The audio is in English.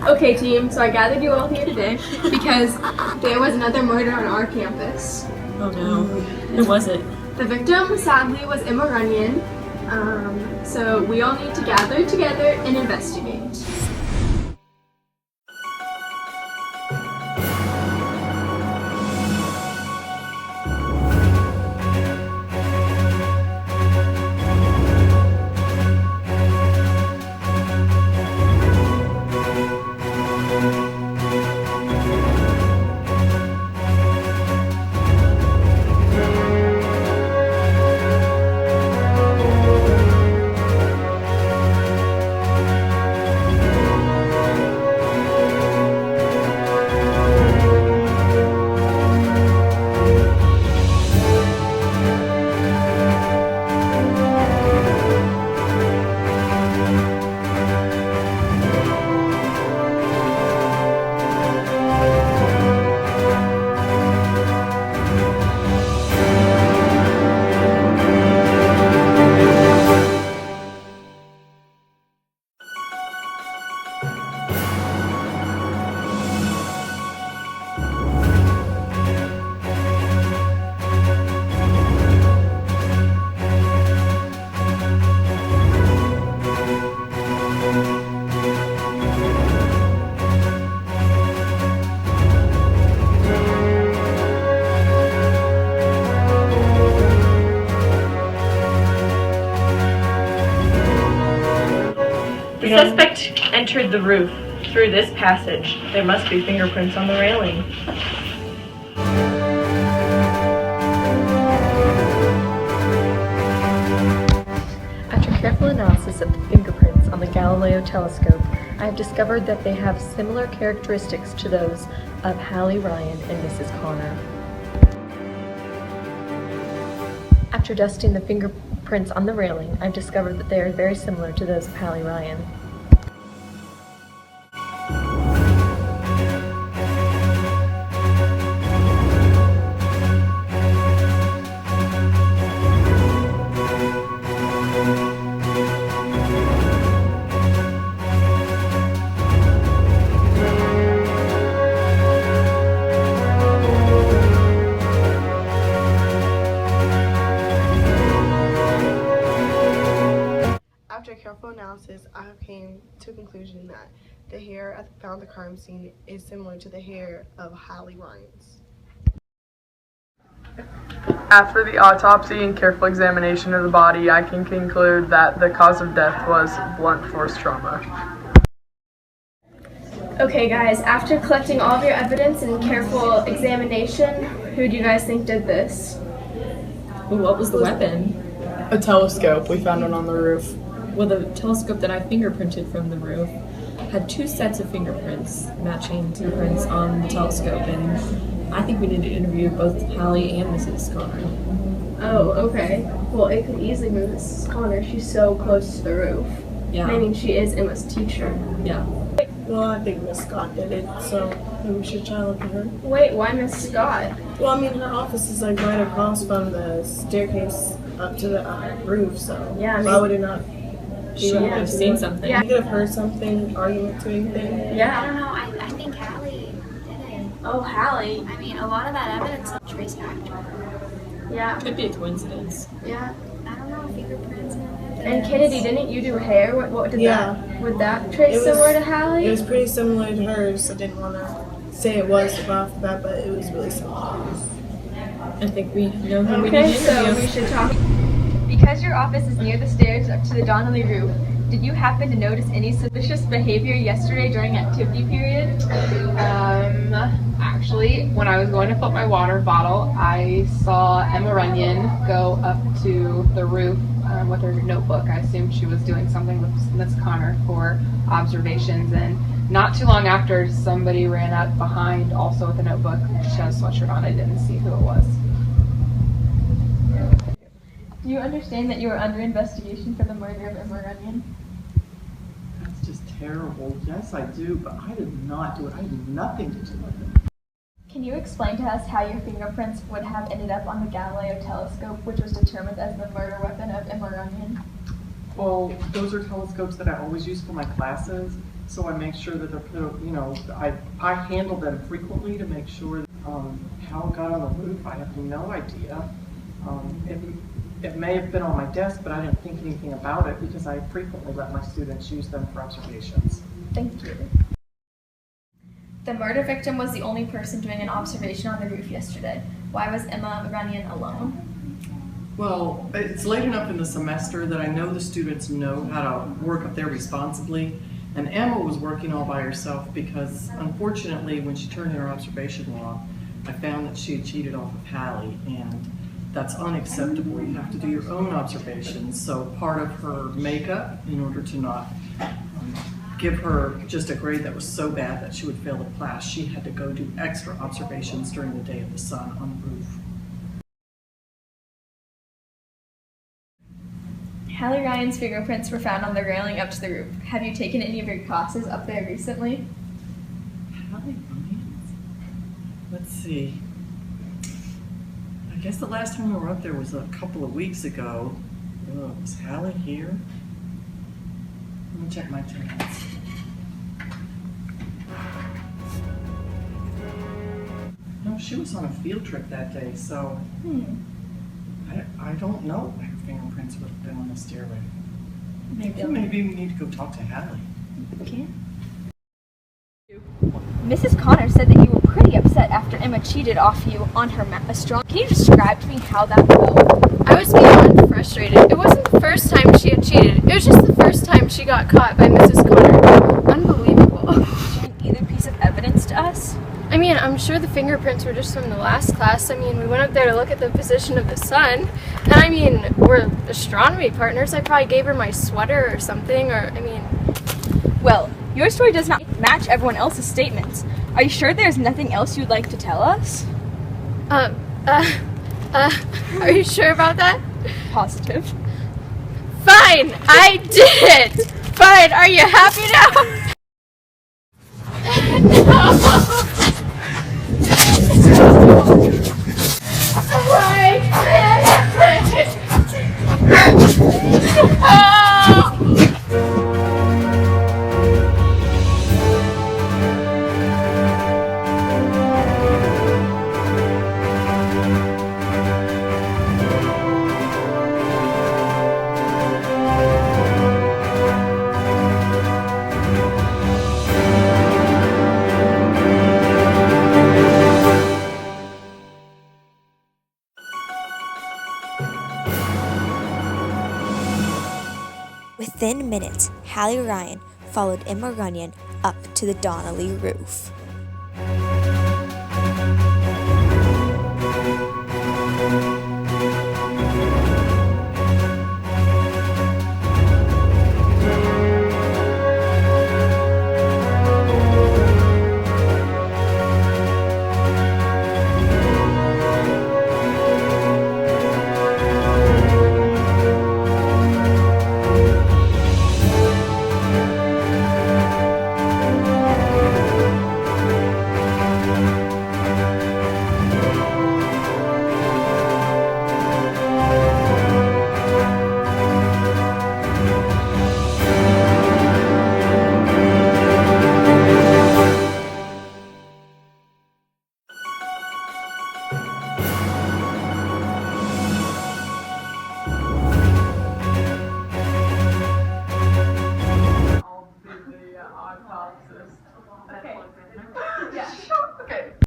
Okay team, so I gathered you all here today because there was another murder on our campus. Oh no, who was it? The victim sadly was Emma Runyon, so we all need to gather together and investigate. The suspect entered the roof through this passage. There must be fingerprints on the railing. After careful analysis of the fingerprints on the Galileo telescope, I have discovered that they have similar characteristics to those of Hallie Ryan and Mrs. Connor. After dusting the fingerprints on the railing, I've discovered that they are very similar to those of Hallie Ryan. After careful analysis, I came to a conclusion that the hair found at the crime scene is similar to the hair of Hallie Ryan's. After the autopsy and careful examination of the body, I can conclude that the cause of death was blunt force trauma. Okay guys, after collecting all of your evidence and careful examination, who do you guys think did this? Ooh, what was the weapon? A telescope. We found one on the roof. Well, the telescope that I fingerprinted from the roof had 2 sets of fingerprints, matching fingerprints on the telescope, and I think we need to interview both Hallie and Mrs. Connor. Oh, okay. Well, it could easily be Mrs. Connor. She's so close to the roof. Yeah. Meaning she is Emma's teacher. Yeah. Well, I think Miss Scott did it, so maybe we should try to look at her. Wait, why Miss Scott? Well, I mean, her office is like right across from the staircase up to the roof, so Yeah, I mean, why would it not? She would have seen something. Yeah. You could have heard something, argument to anything. I Yeah. don't know. I think Hallie did it. Oh, Hallie. I mean, a lot of that evidence is traced back to her. Yeah. Could be a coincidence. Yeah. I don't know, fingerprints and And Kennedy, didn't you do her hair? What did Yeah. that? Would that trace It was- similar to Hallie? It was pretty similar to hers. I didn't want to say it was right off the bat, but it was really similar. I think we know who we Okay, need to so interview. we should talk. Because your office is near the stairs up to the Donnelly roof, Did you happen to notice any suspicious behavior yesterday during activity period? Actually, when I was going to fill up my water bottle, I saw Emma Runyon go up to the roof with her notebook. I assumed she was doing something with Miss Connor for observations, and not too long after, somebody ran up behind also with a notebook. She had a sweatshirt on. I didn't see who it was. Do you understand that you are under investigation for the murder of Emma Runyon? That's just terrible. Yes, I do, but I did not do it. I had nothing to do with it. Can you explain to us how your fingerprints would have ended up on the Galileo telescope, which was determined as the murder weapon of Emma Runyon? Well, those are telescopes that I always use for my classes, so I make sure that they're put, I handle them frequently to make sure how it got on the roof. I have no idea. It may have been on my desk, but I didn't think anything about it because I frequently let my students use them for observations. Thank you. The murder victim was the only person doing an observation on the roof yesterday. Why was Emma Runyon alone? Well, it's late enough in the semester that I know the students know how to work up there responsibly, and Emma was working all by herself because, unfortunately, when she turned in her observation log, I found that she had cheated off of Hallie, and that's unacceptable. You have to do your own observations. So part of her makeup, in order to not give her just a grade that was so bad that she would fail the class, she had to go do extra observations during the day of the sun on the roof. Hallie Ryan's fingerprints were found on the railing up to the roof. Have you taken any of your classes up there recently? Hallie Ryan's? Let's see. I guess the last time we were up there was a couple of weeks ago. Was Hallie here? Let me check my attendance. No, she was on a field trip that day, so I don't know if her fingerprints would have been on the stairway. Maybe we need to go talk to Hallie. Okay. Mrs. Connor said that you were pretty upset after Emma cheated off you on her astronomy. Can you describe to me how that felt? I was beyond frustrated. It wasn't the first time she had cheated. It was just the first time she got caught by Mrs. Connor. Unbelievable. Did you bring either piece of evidence to us? I mean, I'm sure the fingerprints were just from the last class. I mean, we went up there to look at the position of the sun. And I mean, we're astronomy partners. I probably gave her my sweater or something, Well, your story does not match everyone else's statements. Are you sure there's nothing else you'd like to tell us? Are you sure about that? Positive. Fine, I did it! Fine, are you happy now? Within minutes, Hallie Ryan followed Emma Runyon up to the Donnelly roof.